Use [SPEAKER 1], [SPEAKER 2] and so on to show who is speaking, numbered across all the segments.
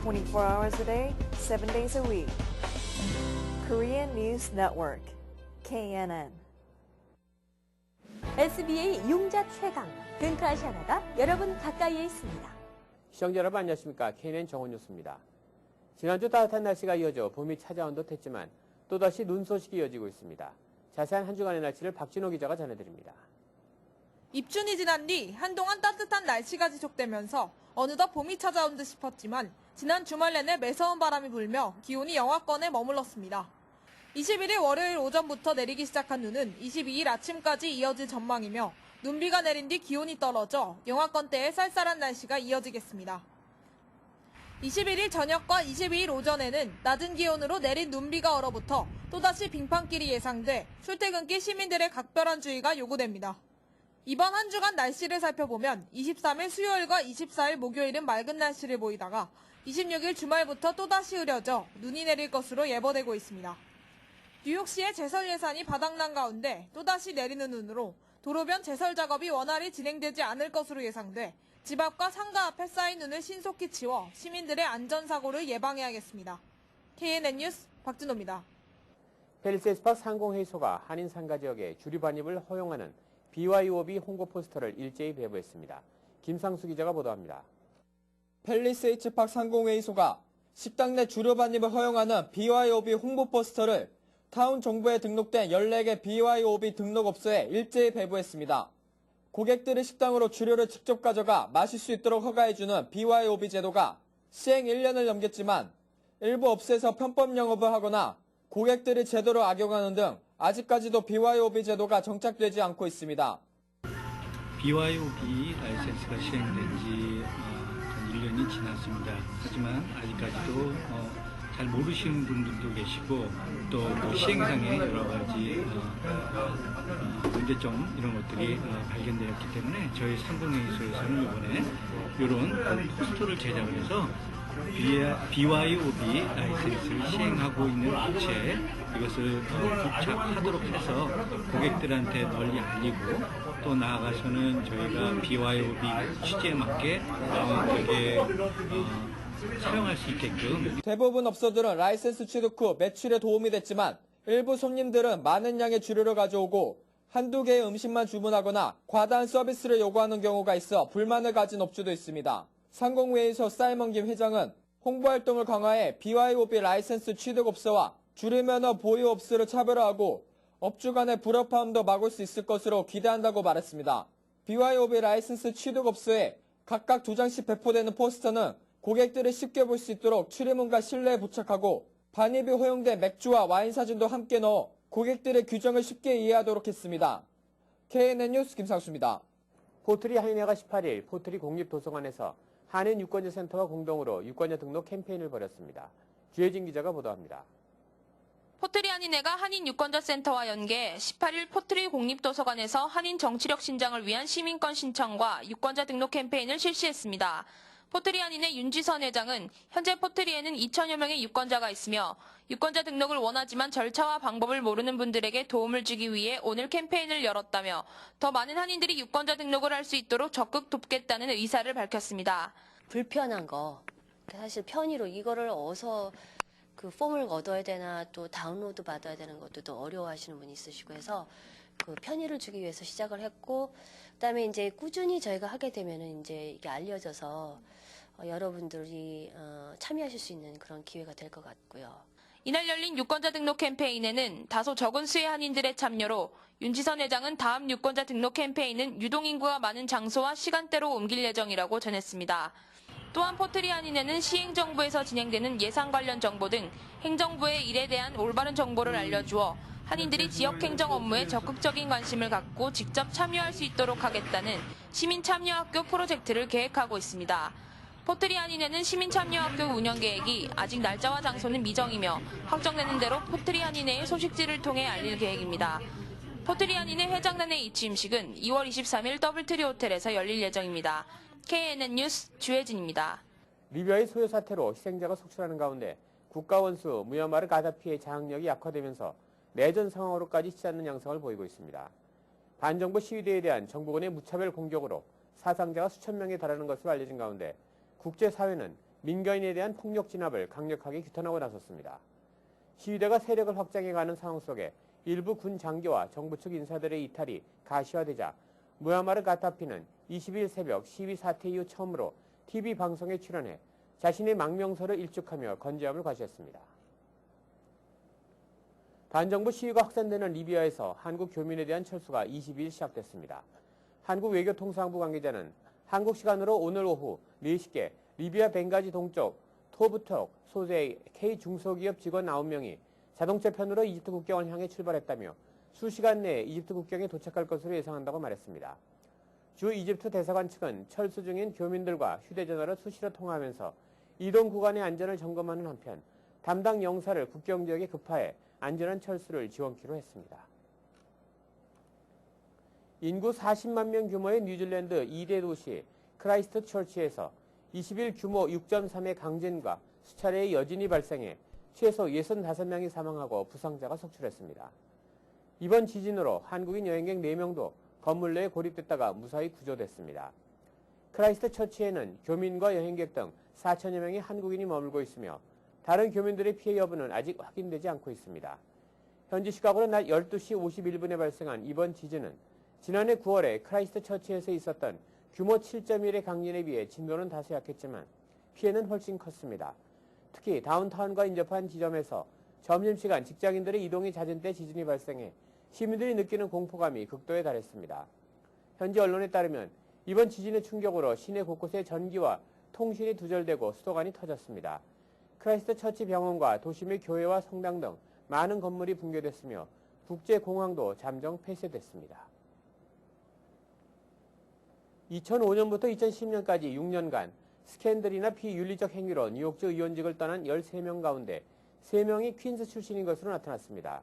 [SPEAKER 1] 24 hours a day, 7 days a week. Korean News Network, KNN.
[SPEAKER 2] SBA 용자 최강, 근크아시아나가 여러분 가까이에 있습니다.
[SPEAKER 3] 시청자 여러분 안녕하십니까. KNN 정원 뉴스입니다. 지난주 따뜻한 날씨가 이어져 봄이 찾아온 듯 했지만 또다시 눈 소식이 이어지고 있습니다. 자세한 한 주간의 날씨를 박진호 기자가 전해드립니다.
[SPEAKER 4] 입춘이 지난 뒤 한동안 따뜻한 날씨가 지속되면서 어느덧 봄이 찾아온 듯 싶었지만 지난 주말 내내 매서운 바람이 불며 기온이 영하권에 머물렀습니다. 21일 월요일 오전부터 내리기 시작한 눈은 22일 아침까지 이어질 전망이며 눈비가 내린 뒤 기온이 떨어져 영하권대의 쌀쌀한 날씨가 이어지겠습니다. 21일 저녁과 22일 오전에는 낮은 기온으로 내린 눈비가 얼어붙어 또다시 빙판길이 예상돼 출퇴근길 시민들의 각별한 주의가 요구됩니다. 이번 한 주간 날씨를 살펴보면 23일 수요일과 24일 목요일은 맑은 날씨를 보이다가 26일 주말부터 또다시 흐려져 눈이 내릴 것으로 예보되고 있습니다. 뉴욕시의 제설 예산이 바닥난 가운데 또다시 내리는 눈으로 도로변 제설 작업이 원활히 진행되지 않을 것으로 예상돼 집 앞과 상가 앞에 쌓인 눈을 신속히 치워 시민들의 안전사고를 예방해야겠습니다. KNN 뉴스 박진호입니다.
[SPEAKER 3] 팰리세이드파크 상공회의소가 한인 상가 지역에 주류 반입을 허용하는 BYOB 홍보 포스터를 일제히 배부했습니다. 김상수 기자가 보도합니다.
[SPEAKER 5] 팰리세이드파크 상공회의소가 식당 내 주류 반입을 허용하는 BYOB 홍보 포스터를 타운 정부에 등록된 14개 BYOB 등록업소에 일제히 배부했습니다. 고객들의 식당으로 주류를 직접 가져가 마실 수 있도록 허가해주는 BYOB 제도가 시행 1년을 넘겼지만 일부 업소에서 편법 영업을 하거나 고객들이 제도를 악용하는 등 아직까지도 BYOB 제도가 정착되지 않고 있습니다.
[SPEAKER 6] BYOB 라이센스가 시행된 지 한 1년이 지났습니다. 하지만 아직까지도 잘 모르시는 분들도 계시고 또 그 시행상의 여러 가지 문제점 이런 것들이 발견되었기 때문에 저희 상공회의소에서는 이번에 이런 포스터를 제작해서 BYOB 라이센스를 시행하고 있는 업체에 이것을 부착하도록 해서 고객들한테 널리 알리고 또 나아가서는 저희가 BYOB 취지에 맞게 되게 사용할 수 있게끔.
[SPEAKER 5] 대부분 업소들은 라이센스 취득 후 매출에 도움이 됐지만 일부 손님들은 많은 양의 주류를 가져오고 한두 개의 음식만 주문하거나 과다한 서비스를 요구하는 경우가 있어 불만을 가진 업주도 있습니다. 상공회의소 사이먼 김 회장은 홍보활동을 강화해 BYOB 라이센스 취득업소와 주류면허 보유업소를 차별화하고 업주 간의 불협화음도 막을 수 있을 것으로 기대한다고 말했습니다. BYOB 라이센스 취득업소에 각각 2장씩 배포되는 포스터는 고객들이 쉽게 볼 수 있도록 출입문과 실내에 부착하고 반입이 허용된 맥주와 와인 사진도 함께 넣어 고객들의 규정을 쉽게 이해하도록 했습니다. KNN 뉴스 김상수입니다.
[SPEAKER 3] 포트리 한인회가 18일 포트리 공립도서관에서 한인 유권자 센터와 공동으로 유권자 등록 캠페인을 벌였습니다. 주혜진 기자가 보도합니다.
[SPEAKER 7] 포트리 한인회가 한인 유권자 센터와 연계 18일 포트리 공립도서관에서 한인 정치력 신장을 위한 시민권 신청과 유권자 등록 캠페인을 실시했습니다. 포트리 한인회 윤지선 회장은 현재 포트리에는 2천여 명의 유권자가 있으며 유권자 등록을 원하지만 절차와 방법을 모르는 분들에게 도움을 주기 위해 오늘 캠페인을 열었다며 더 많은 한인들이 유권자 등록을 할 수 있도록 적극 돕겠다는 의사를 밝혔습니다.
[SPEAKER 8] 불편한 거, 사실 편의로 이거를 어디서 그 폼을 얻어야 되나 또 다운로드 받아야 되는 것도 또 어려워하시는 분이 있으시고 해서 그 편의를 주기 위해서 시작을 했고, 그다음에 이제 꾸준히 저희가 하게 되면은 이제 이게 알려져서 여러분들이 참여하실 수 있는 그런 기회가 될 것 같고요.
[SPEAKER 7] 이날 열린 유권자 등록 캠페인에는 다소 적은 수의 한인들의 참여로 윤지선 회장은 다음 유권자 등록 캠페인은 유동인구가 많은 장소와 시간대로 옮길 예정이라고 전했습니다. 또한 포트리 한인회는 시행정부에서 진행되는 예산 관련 정보 등 행정부의 일에 대한 올바른 정보를 알려주어 한인들이 지역행정 업무에 적극적인 관심을 갖고 직접 참여할 수 있도록 하겠다는 시민참여학교 프로젝트를 계획하고 있습니다. 포트리 한인회는 시민참여학교 운영 계획이 아직 날짜와 장소는 미정이며 확정되는 대로 포트리 한인회의 소식지를 통해 알릴 계획입니다. 포트리 한인회 회장단의 이취임식은 2월 23일 더블트리 호텔에서 열릴 예정입니다. KNN 뉴스 주혜진입니다.
[SPEAKER 3] 리비아의 소요 사태로 희생자가 속출하는 가운데 국가원수 무야마르 가다피의 장악력이 약화되면서 내전 상황으로까지 치닫는 양상을 보이고 있습니다. 반정부 시위대에 대한 정부군의 무차별 공격으로 사상자가 수천 명에 달하는 것으로 알려진 가운데 국제사회는 민간인에 대한 폭력 진압을 강력하게 규탄하고 나섰습니다. 시위대가 세력을 확장해가는 상황 속에 일부 군 장교와 정부 측 인사들의 이탈이 가시화되자 무아마르 가타피는 20일 새벽 시위 사태 이후 처음으로 TV 방송에 출연해 자신의 망명서를 일축하며 건재함을 과시했습니다. 반정부 시위가 확산되는 리비아에서 한국 교민에 대한 철수가 22일 시작됐습니다. 한국 외교통상부 관계자는 한국 시간으로 오늘 오후 4시께 리비아 벵가지 동쪽 토브톡 소재의 K 중소기업 직원 9명이 자동차 편으로 이집트 국경을 향해 출발했다며 수시간 내에 이집트 국경에 도착할 것으로 예상한다고 말했습니다. 주 이집트 대사관 측은 철수 중인 교민들과 휴대전화로 수시로 통화하면서 이동 구간의 안전을 점검하는 한편 담당 영사를 국경 지역에 급파해 안전한 철수를 지원키로 했습니다. 인구 40만 명 규모의 뉴질랜드 2대 도시 크라이스트 처치에서 20일 규모 6.3의 강진과 수차례의 여진이 발생해 최소 65명이 사망하고 부상자가 속출했습니다. 이번 지진으로 한국인 여행객 4명도 건물 내에 고립됐다가 무사히 구조됐습니다. 크라이스트 처치에는 교민과 여행객 등 4천여 명의 한국인이 머물고 있으며 다른 교민들의 피해 여부는 아직 확인되지 않고 있습니다. 현지 시각으로 낮 12시 51분에 발생한 이번 지진은 지난해 9월에 크라이스트 처치에서 있었던 규모 7.1의 강진에 비해 진도는 다소 약했지만 피해는 훨씬 컸습니다. 특히 다운타운과 인접한 지점에서 점심시간 직장인들의 이동이 잦은 때 지진이 발생해 시민들이 느끼는 공포감이 극도에 달했습니다. 현지 언론에 따르면 이번 지진의 충격으로 시내 곳곳에 전기와 통신이 두절되고 수도관이 터졌습니다. 크라이스트 처치 병원과 도심의 교회와 성당 등 많은 건물이 붕괴됐으며 국제공항도 잠정 폐쇄됐습니다. 2005년부터 2010년까지 6년간 스캔들이나 비윤리적 행위로 뉴욕주 의원직을 떠난 13명 가운데 3명이 퀸즈 출신인 것으로 나타났습니다.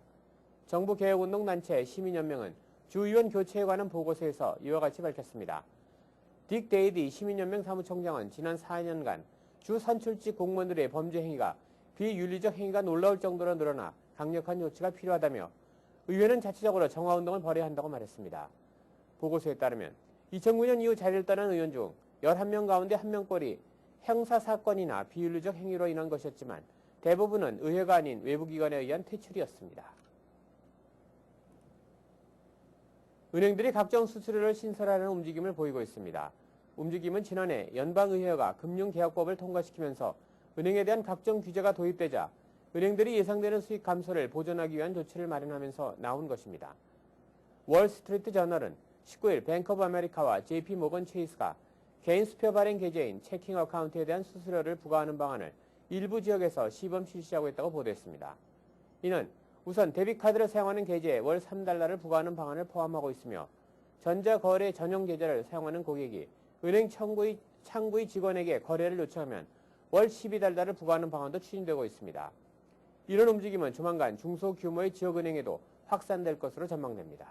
[SPEAKER 3] 정부 개혁운동 단체 시민연맹은 주의원 교체에 관한 보고서에서 이와 같이 밝혔습니다. 딕 데이디 시민연맹 사무총장은 지난 4년간 주 선출직 공무원들의 범죄 행위가 비윤리적 행위가 놀라울 정도로 늘어나 강력한 조치가 필요하다며 의회는 자체적으로 정화운동을 벌여야 한다고 말했습니다. 보고서에 따르면 2009년 이후 자리를 떠난 의원 중 11명 가운데 1명꼴이 형사사건이나 비윤리적 행위로 인한 것이었지만 대부분은 의회가 아닌 외부기관에 의한 퇴출이었습니다. 은행들이 각종 수수료를 신설하는 움직임을 보이고 있습니다. 움직임은 지난해 연방의회가 금융개혁법을 통과시키면서 은행에 대한 각종 규제가 도입되자 은행들이 예상되는 수익 감소를 보전하기 위한 조치를 마련하면서 나온 것입니다. 월스트리트 저널은 19일 뱅크 오브 아메리카와 JP 모건 체이스가 개인 수표 발행 계좌인 체킹 어카운트에 대한 수수료를 부과하는 방안을 일부 지역에서 시범 실시하고 있다고 보도했습니다. 이는 우선 데비카드를 사용하는 계좌에 월 3달러를 부과하는 방안을 포함하고 있으며 전자거래 전용 계좌를 사용하는 고객이 은행 창구의 직원에게 거래를 요청하면 월 12달러를 부과하는 방안도 추진되고 있습니다. 이런 움직임은 조만간 중소규모의 지역은행에도 확산될 것으로 전망됩니다.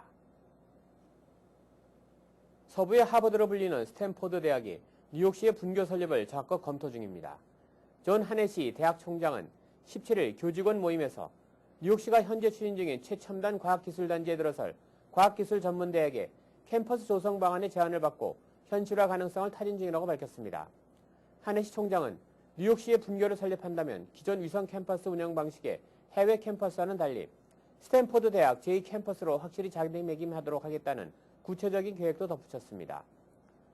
[SPEAKER 3] 서부의 하버드로 불리는 스탠포드 대학이 뉴욕시의 분교 설립을 적극 검토 중입니다. 존 하네시 대학 총장은 17일 교직원 모임에서 뉴욕시가 현재 추진 중인 최첨단 과학기술단지에 들어설 과학기술 전문대학의 캠퍼스 조성 방안의 제안을 받고 현실화 가능성을 타진 중이라고 밝혔습니다. 하네시 총장은 뉴욕시의 분교를 설립한다면 기존 위성 캠퍼스 운영 방식의 해외 캠퍼스와는 달리 스탠포드 대학 제2캠퍼스로 확실히 자리매김하도록 하겠다는 구체적인 계획도 덧붙였습니다.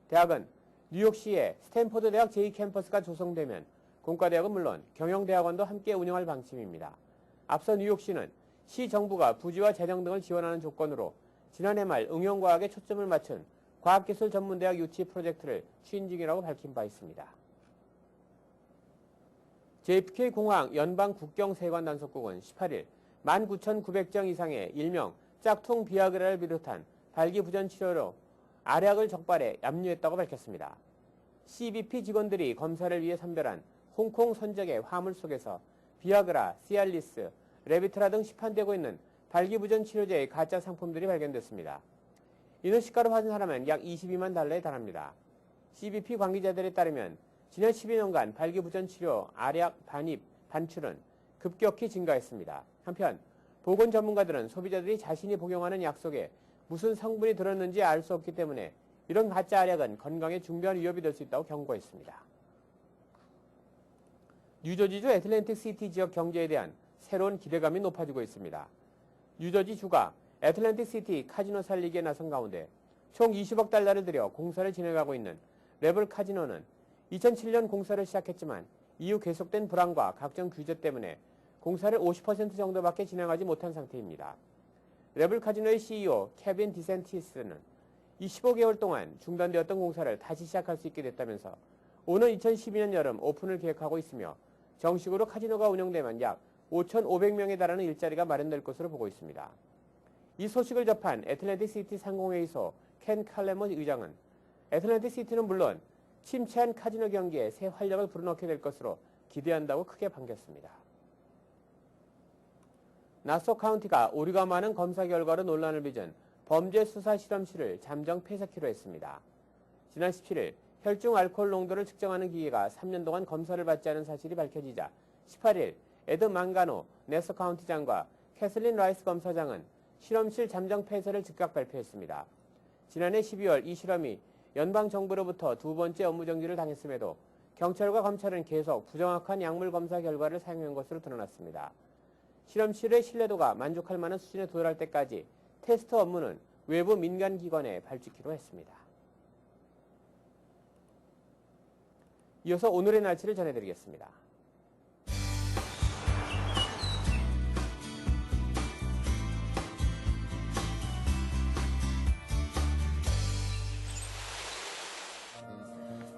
[SPEAKER 3] 대학은 뉴욕시에 스탠포드 대학 제2캠퍼스가 조성되면 공과대학은 물론 경영대학원도 함께 운영할 방침입니다. 앞서 뉴욕시는 시 정부가 부지와 재정 등을 지원하는 조건으로 지난해 말 응용과학에 초점을 맞춘 과학기술 전문대학 유치 프로젝트를 추진 중이라고 밝힌 바 있습니다. JFK 공항 연방국경세관단속국은 18일 19,900정 이상의 일명 짝퉁 비아그라를 비롯한 발기부전 치료로 알약을 적발해 압류했다고 밝혔습니다. CBP 직원들이 검사를 위해 선별한 홍콩 선적의 화물 속에서 비아그라, 시알리스, 레비트라 등 시판되고 있는 발기부전 치료제의 가짜 상품들이 발견됐습니다. 이는 시가로 환산하면 약 22만 달러에 달합니다. CBP 관계자들에 따르면 지난 12년간 발기부전 치료, 알약, 반입, 반출은 급격히 증가했습니다. 한편 보건 전문가들은 소비자들이 자신이 복용하는 약 속에 무슨 성분이 들었는지 알 수 없기 때문에 이런 가짜 알약은 건강에 중대한 위협이 될 수 있다고 경고했습니다. 뉴저지주 애틀랜틱 시티 지역 경제에 대한 새로운 기대감이 높아지고 있습니다. 뉴저지주가 애틀랜틱 시티 카지노 살리기에 나선 가운데 총 20억 달러를 들여 공사를 진행하고 있는 레벨 카지노는 2007년 공사를 시작했지만 이후 계속된 불황과 각종 규제 때문에 공사를 50% 정도밖에 진행하지 못한 상태입니다. 레벨 카지노의 CEO 케빈 디센티스는 이 15개월 동안 중단되었던 공사를 다시 시작할 수 있게 됐다면서 오는 2012년 여름 오픈을 계획하고 있으며 정식으로 카지노가 운영되면 약 5,500명에 달하는 일자리가 마련될 것으로 보고 있습니다. 이 소식을 접한 애틀랜틱 시티 상공회의소 켄 칼레머 의장은 애틀랜틱 시티는 물론 침체한 카지노 경기에 새 활력을 불어넣게 될 것으로 기대한다고 크게 반겼습니다. 나소 카운티가 오류가 많은 검사 결과로 논란을 빚은 범죄 수사 실험실을 잠정 폐쇄키로 했습니다. 지난 17일 혈중 알코올 농도를 측정하는 기계가 3년 동안 검사를 받지 않은 사실이 밝혀지자 18일 에드 망가노 나소 카운티장과 캐슬린 라이스 검사장은 실험실 잠정 폐쇄를 즉각 발표했습니다. 지난해 12월 이 실험이 연방정부로부터 두 번째 업무 정지를 당했음에도 경찰과 검찰은 계속 부정확한 약물 검사 결과를 사용한 것으로 드러났습니다. 실험실의 신뢰도가 만족할 만한 수준에 도달할 때까지 테스트 업무는 외부 민간기관에 발주키로 했습니다. 이어서 오늘의 날씨를 전해드리겠습니다.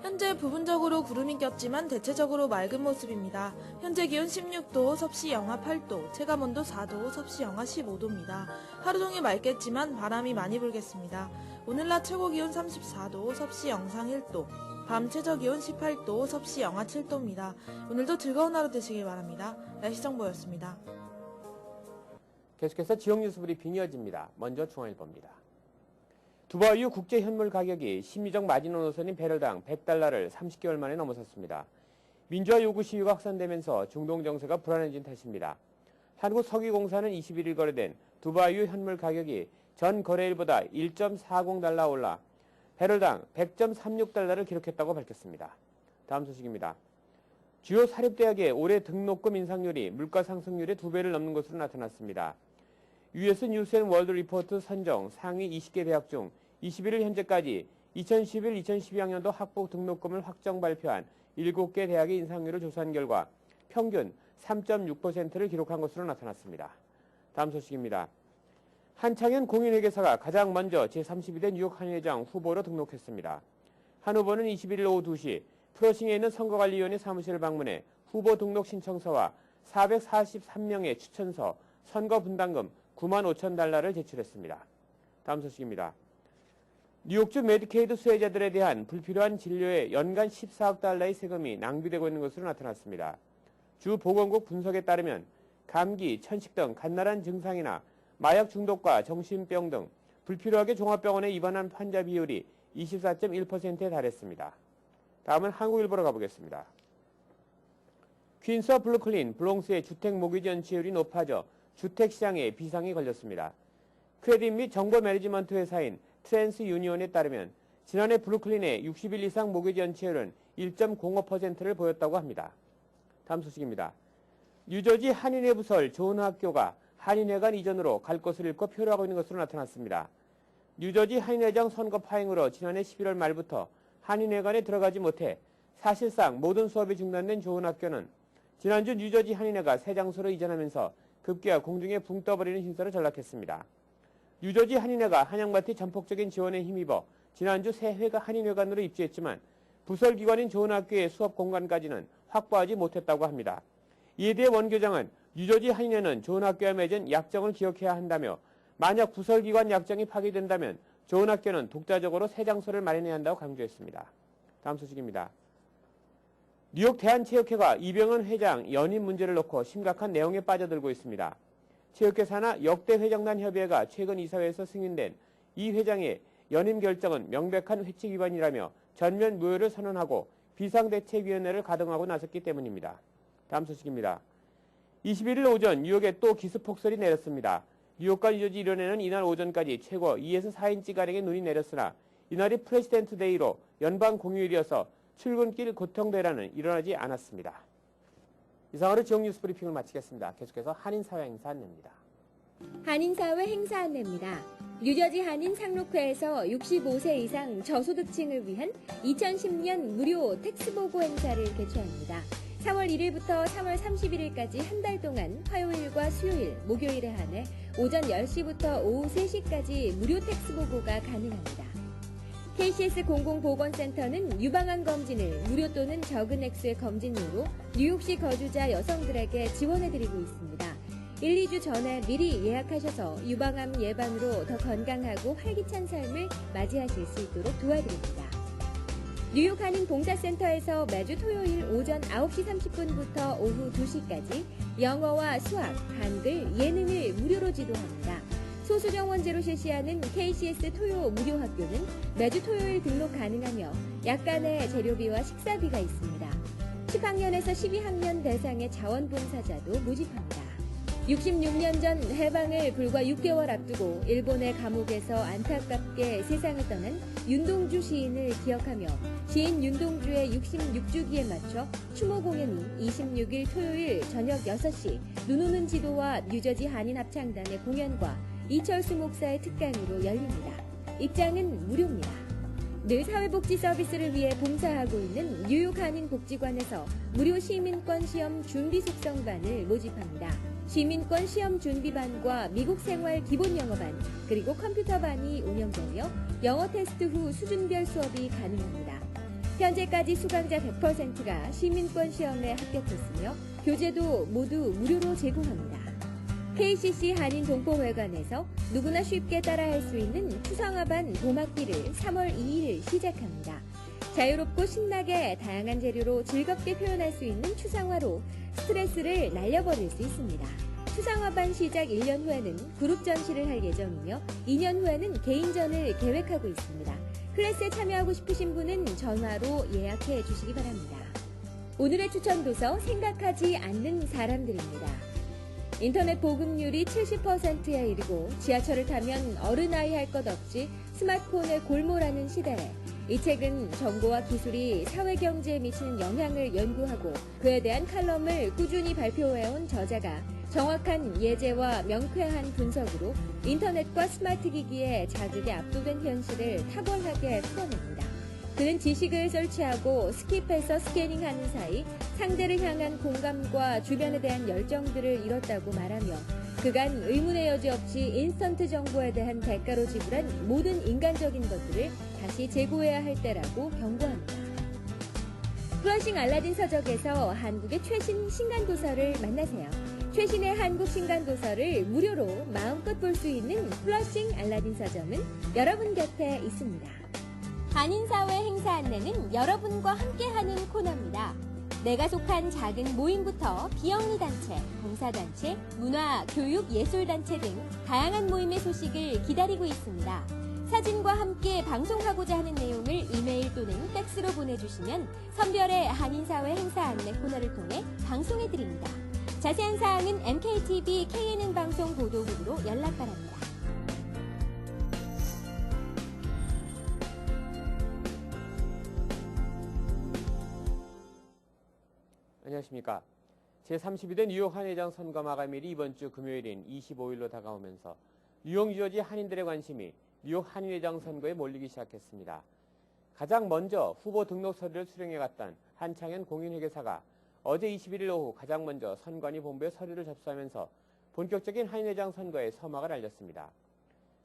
[SPEAKER 4] 현재 부분적으로 구름이 꼈지만 대체적으로 맑은 모습입니다. 현재 기온 16도, 섭씨 영하 8도, 체감온도 4도, 섭씨 영하 15도입니다. 하루 종일 맑겠지만 바람이 많이 불겠습니다. 오늘 낮 최고 기온 34도, 섭씨 영상 1도, 밤 최저 기온 18도, 섭씨 영하 7도입니다. 오늘도 즐거운 하루 되시길 바랍니다. 날씨 정보였습니다.
[SPEAKER 3] 계속해서 지역 뉴스 브리핑이 이어집니다. 먼저 중앙일보입니다. 두바이유 국제 현물 가격이 심리적 마지노 노선인 배럴당 100달러를 30개월 만에 넘어섰습니다. 민주화 요구 시위가 확산되면서 중동 정세가 불안해진 탓입니다. 한국석유공사는 21일 거래된 두바이유 현물 가격이 전 거래일보다 1.40달러 올라 배럴당 100.36달러를 기록했다고 밝혔습니다. 다음 소식입니다. 주요 사립대학의 올해 등록금 인상률이 물가 상승률의 2배를 넘는 것으로 나타났습니다. US 뉴스앤월드 리포트 선정 상위 20개 대학 중 21일 현재까지 2011-2012학년도 학부 등록금을 확정 발표한 7개 대학의 인상률을 조사한 결과 평균 3.6%를 기록한 것으로 나타났습니다. 다음 소식입니다. 한창현 공인회계사가 가장 먼저 제32대 뉴욕 한의회장 후보로 등록했습니다. 한 후보는 21일 오후 2시 프로싱에 있는 선거관리위원회 사무실을 방문해 후보 등록 신청서와 443명의 추천서, 선거 분담금 9만 5천 달러를 제출했습니다. 다음 소식입니다. 뉴욕주 메디케이드 수혜자들에 대한 불필요한 진료에 연간 14억 달러의 세금이 낭비되고 있는 것으로 나타났습니다. 주 보건국 분석에 따르면 감기, 천식 등 갓날한 증상이나 마약 중독과 정신병 등 불필요하게 종합병원에 입원한 환자 비율이 24.1%에 달했습니다. 다음은 한국일보로 가보겠습니다. 퀸스와 브루클린, 브롱스의 주택 모기지 연체율이 높아져 주택시장에 비상이 걸렸습니다. 크레딧 및 정보 매니지먼트 회사인 트랜스 유니온에 따르면 지난해 브루클린의 60일 이상 모기지 연체율은 1.05%를 보였다고 합니다. 다음 소식입니다. 뉴저지 한인회 부설 좋은 학교가 한인회관 이전으로 갈 것을 잃고 표류하고 있는 것으로 나타났습니다. 뉴저지 한인회장 선거 파행으로 지난해 11월 말부터 한인회관에 들어가지 못해 사실상 모든 수업이 중단된 좋은 학교는 지난주 뉴저지 한인회가 새 장소로 이전하면서 급기야 공중에 붕 떠버리는 신세로 전락했습니다. 뉴저지 한인회가 한양마트 전폭적인 지원에 힘입어 지난주 새 한인회관으로 입주했지만 부설기관인 좋은 학교의 수업 공간까지는 확보하지 못했다고 합니다. 이에 대해 원교장은 뉴저지 한인회는 좋은 학교와 맺은 약정을 기억해야 한다며 만약 부설기관 약정이 파기된다면 좋은 학교는 독자적으로 새 장소를 마련해야 한다고 강조했습니다. 다음 소식입니다. 뉴욕 대한체육회가 이병헌 회장 연임 문제를 놓고 심각한 내용에 빠져들고 있습니다. 체육회 산하 역대 회장단 협의회가 최근 이사회에서 승인된 이 회장의 연임 결정은 명백한 회칙 위반이라며 전면 무효를 선언하고 비상대책위원회를 가동하고 나섰기 때문입니다. 다음 소식입니다. 21일 오전 뉴욕에 또 기습폭설이 내렸습니다. 뉴욕과 뉴저지 일원에는 이날 오전까지 최고 2에서 4인치가량의 눈이 내렸으나 이날이 프레시덴트 데이로 연방 공휴일이어서 출근길 교통대란은 일어나지 않았습니다. 이상으로 지역 뉴스 브리핑을 마치겠습니다. 계속해서 한인사회 행사 안내입니다.
[SPEAKER 9] 한인사회 행사 안내입니다. 뉴저지 한인 상록회에서 65세 이상 저소득층을 위한 2010년 무료 텍스보고 행사를 개최합니다. 4월 1일부터 3월 31일까지 한 달 동안 화요일과 수요일, 목요일에 한해 오전 10시부터 오후 3시까지 무료 텍스보고가 가능합니다. KCS 공공보건센터는 유방암 검진을 무료 또는 적은 액수의 검진료로 뉴욕시 거주자 여성들에게 지원해드리고 있습니다. 1, 2주 전에 미리 예약하셔서 유방암 예방으로 더 건강하고 활기찬 삶을 맞이하실 수 있도록 도와드립니다. 뉴욕 한인 봉사센터에서 매주 토요일 오전 9시 30분부터 오후 2시까지 영어와 수학, 한글, 예능을 무료로 지도합니다. 소수정원제로 실시하는 KCS 토요 무료 학교는 매주 토요일 등록 가능하며 약간의 재료비와 식사비가 있습니다. 10학년에서 12학년 대상의 자원봉사자도 모집합니다. 66년 전 해방을 불과 6개월 앞두고 일본의 감옥에서 안타깝게 세상을 떠난 윤동주 시인을 기억하며 시인 윤동주의 66주기에 맞춰 추모 공연이 26일 토요일 저녁 6시 눈 오는 지도와 뉴저지 한인 합창단의 공연과 이철수 목사의 특강으로 열립니다. 입장은 무료입니다. 늘 사회복지 서비스를 위해 봉사하고 있는 뉴욕 한인 복지관에서 무료 시민권 시험 준비 숙성반을 모집합니다. 시민권 시험 준비반과 미국 생활 기본 영어반 그리고 컴퓨터반이 운영되며 영어 테스트 후 수준별 수업이 가능합니다. 현재까지 수강자 100%가 시민권 시험에 합격했으며 교재도 모두 무료로 제공합니다. KCC 한인 동포회관에서 누구나 쉽게 따라할 수 있는 추상화반 봄학기를 3월 2일 시작합니다. 자유롭고 신나게 다양한 재료로 즐겁게 표현할 수 있는 추상화로 스트레스를 날려버릴 수 있습니다. 추상화반 시작 1년 후에는 그룹 전시를 할 예정이며 2년 후에는 개인전을 계획하고 있습니다. 클래스에 참여하고 싶으신 분은 전화로 예약해 주시기 바랍니다. 오늘의 추천 도서 생각하지 않는 사람들입니다. 인터넷 보급률이 70%에 이르고 지하철을 타면 어른아이 할 것 없이 스마트폰에 골몰하는 시대에 이 책은 정보와 기술이 사회경제에 미치는 영향을 연구하고 그에 대한 칼럼을 꾸준히 발표해온 저자가 정확한 예제와 명쾌한 분석으로 인터넷과 스마트 기기의 자극에 압도된 현실을 탁월하게 풀어냅니다. 그는 지식을 설치하고 스킵해서 스캐닝하는 사이 상대를 향한 공감과 주변에 대한 열정들을 잃었다고 말하며 그간 의문의 여지 없이 인스턴트 정보에 대한 대가로 지불한 모든 인간적인 것들을 다시 재고해야 할 때라고 경고합니다. 플러싱 알라딘 서적에서 한국의 최신 신간도서를 만나세요. 최신의 한국 신간도서를 무료로 마음껏 볼 수 있는 플러싱 알라딘 서점은 여러분 곁에 있습니다.
[SPEAKER 2] 한인사회 행사 안내는 여러분과 함께하는 코너입니다. 내가 속한 작은 모임부터 비영리 단체, 봉사단체, 문화, 교육, 예술단체 등 다양한 모임의 소식을 기다리고 있습니다. 사진과 함께 방송하고자 하는 내용을 이메일 또는 팩스로 보내주시면 선별의 한인사회 행사 안내 코너를 통해 방송해드립니다. 자세한 사항은 MKTV KNN 방송 보도국으로 연락 바랍니다.
[SPEAKER 3] 안녕하십니까. 제32대 뉴욕 한인회장 선거 마감일이 이번 주 금요일인 25일로 다가오면서 뉴욕 뉴저지 한인들의 관심이 뉴욕 한인회장 선거에 몰리기 시작했습니다. 가장 먼저 후보 등록 서류를 수령해갔던 한창현 공인회계사가 어제 21일 오후 가장 먼저 선관위 본부에 서류를 접수하면서 본격적인 한인회장 선거에 서막을 알렸습니다.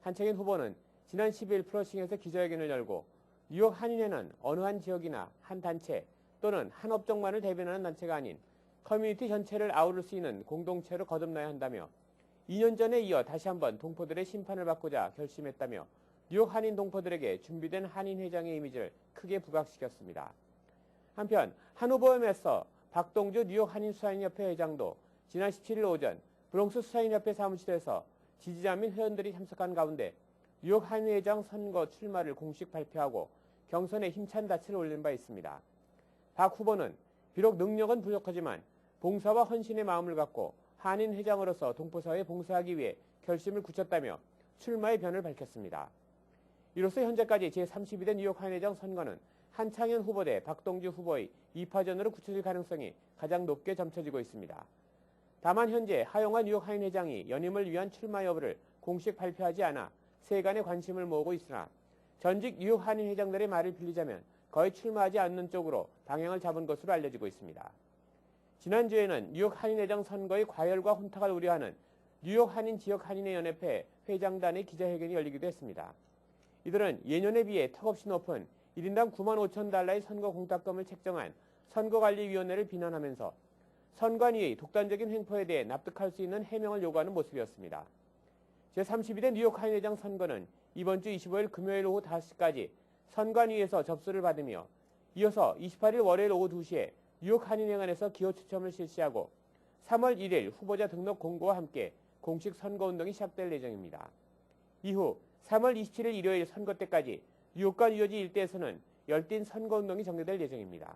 [SPEAKER 3] 한창현 후보는 지난 10일 플러싱에서 기자회견을 열고 뉴욕 한인회는 어느 한 지역이나 한 단체 또는 한 업종만을 대변하는 단체가 아닌 커뮤니티 전체를 아우를 수 있는 공동체로 거듭나야 한다며 2년 전에 이어 다시 한번 동포들의 심판을 받고자 결심했다며 뉴욕 한인 동포들에게 준비된 한인회장의 이미지를 크게 부각시켰습니다. 한편 한 후보에 맞서 박동주 뉴욕 한인수사인협회 회장도 지난 17일 오전 브롱스 수사인협회 사무실에서 지지자 및 회원들이 참석한 가운데 뉴욕 한인회장 선거 출마를 공식 발표하고 경선에 힘찬 닻을 올린 바 있습니다. 박 후보는 비록 능력은 부족하지만 봉사와 헌신의 마음을 갖고 한인 회장으로서 동포사회에 봉사하기 위해 결심을 굳혔다며 출마의 변을 밝혔습니다. 이로써 현재까지 제32대 뉴욕 한인회장 선거는 한창현 후보 대 박동주 후보의 2파전으로 굳혀질 가능성이 가장 높게 점쳐지고 있습니다. 다만 현재 하용화 뉴욕 한인 회장이 연임을 위한 출마 여부를 공식 발표하지 않아 세간의 관심을 모으고 있으나 전직 뉴욕 한인 회장들의 말을 빌리자면 거의 출마하지 않는 쪽으로 방향을 잡은 것으로 알려지고 있습니다. 지난주에는 뉴욕 한인회장 선거의 과열과 혼탁을 우려하는 뉴욕 한인 지역 한인회 연합회 회장단의 기자회견이 열리기도 했습니다. 이들은 예년에 비해 턱없이 높은 1인당 9만 5천 달러의 선거 공탁금을 책정한 선거관리위원회를 비난하면서 선관위의 독단적인 횡포에 대해 납득할 수 있는 해명을 요구하는 모습이었습니다. 제32대 뉴욕 한인회장 선거는 이번 주 25일 금요일 오후 5시까지 선관위에서 접수를 받으며 이어서 28일 월요일 오후 2시에 뉴욕 한인회관에서 기호 추첨을 실시하고 3월 1일 후보자 등록 공고와 함께 공식 선거운동이 시작될 예정입니다. 이후 3월 27일 일요일 선거 때까지 뉴욕과 뉴저지 일대에서는 열띤 선거운동이 전개될 예정입니다.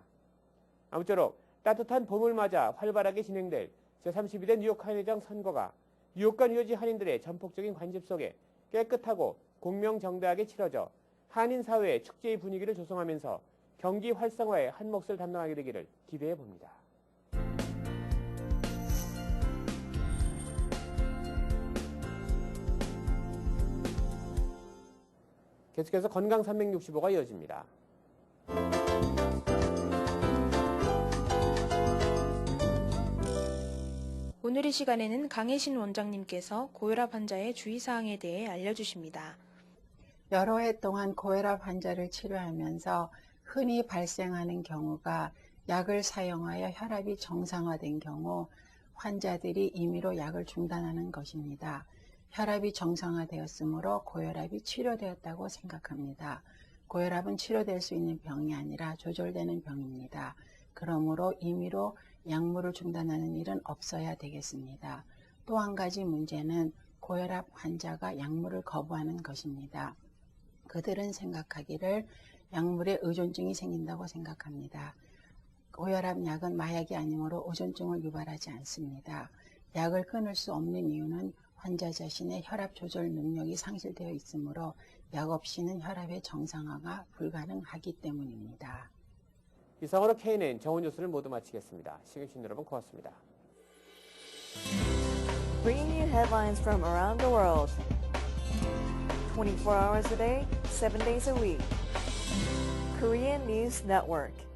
[SPEAKER 3] 아무쪼록 따뜻한 봄을 맞아 활발하게 진행될 제32대 뉴욕 한인회장 선거가 뉴욕과 뉴저지 한인들의 전폭적인 관심 속에 깨끗하고 공명정대하게 치러져 한인 사회의 축제의 분위기를 조성하면서 경기 활성화에 한 몫을 담당하게 되기를 기대해 봅니다. 계속해서 건강 365가 이어집니다.
[SPEAKER 10] 오늘 이 시간에는 강혜신 원장님께서 고혈압 환자의 주의사항에 대해 알려주십니다.
[SPEAKER 11] 여러 해 동안 고혈압 환자를 치료하면서 흔히 발생하는 경우가 약을 사용하여 혈압이 정상화된 경우 환자들이 임의로 약을 중단하는 것입니다. 혈압이 정상화되었으므로 고혈압이 치료되었다고 생각합니다. 고혈압은 치료될 수 있는 병이 아니라 조절되는 병입니다. 그러므로 임의로 약물을 중단하는 일은 없어야 되겠습니다. 또 한 가지 문제는 고혈압 환자가 약물을 거부하는 것입니다. 그들은 생각하기를 약물에 의존증이 생긴다고 생각합니다. 고혈압 약은 마약이 아니므로 의존증을 유발하지 않습니다. 약을 끊을 수 없는 이유는 환자 자신의 혈압 조절 능력이 상실되어 있으므로 약 없이는 혈압의 정상화가 불가능하기 때문입니다.
[SPEAKER 3] 이상으로 KNN 정원 뉴스를 모두 마치겠습니다. 시청해주신 여러분 고맙습니다.
[SPEAKER 1] Bringing you headlines from around the world. 24 hours a day, 7 days a week. Korean News Network.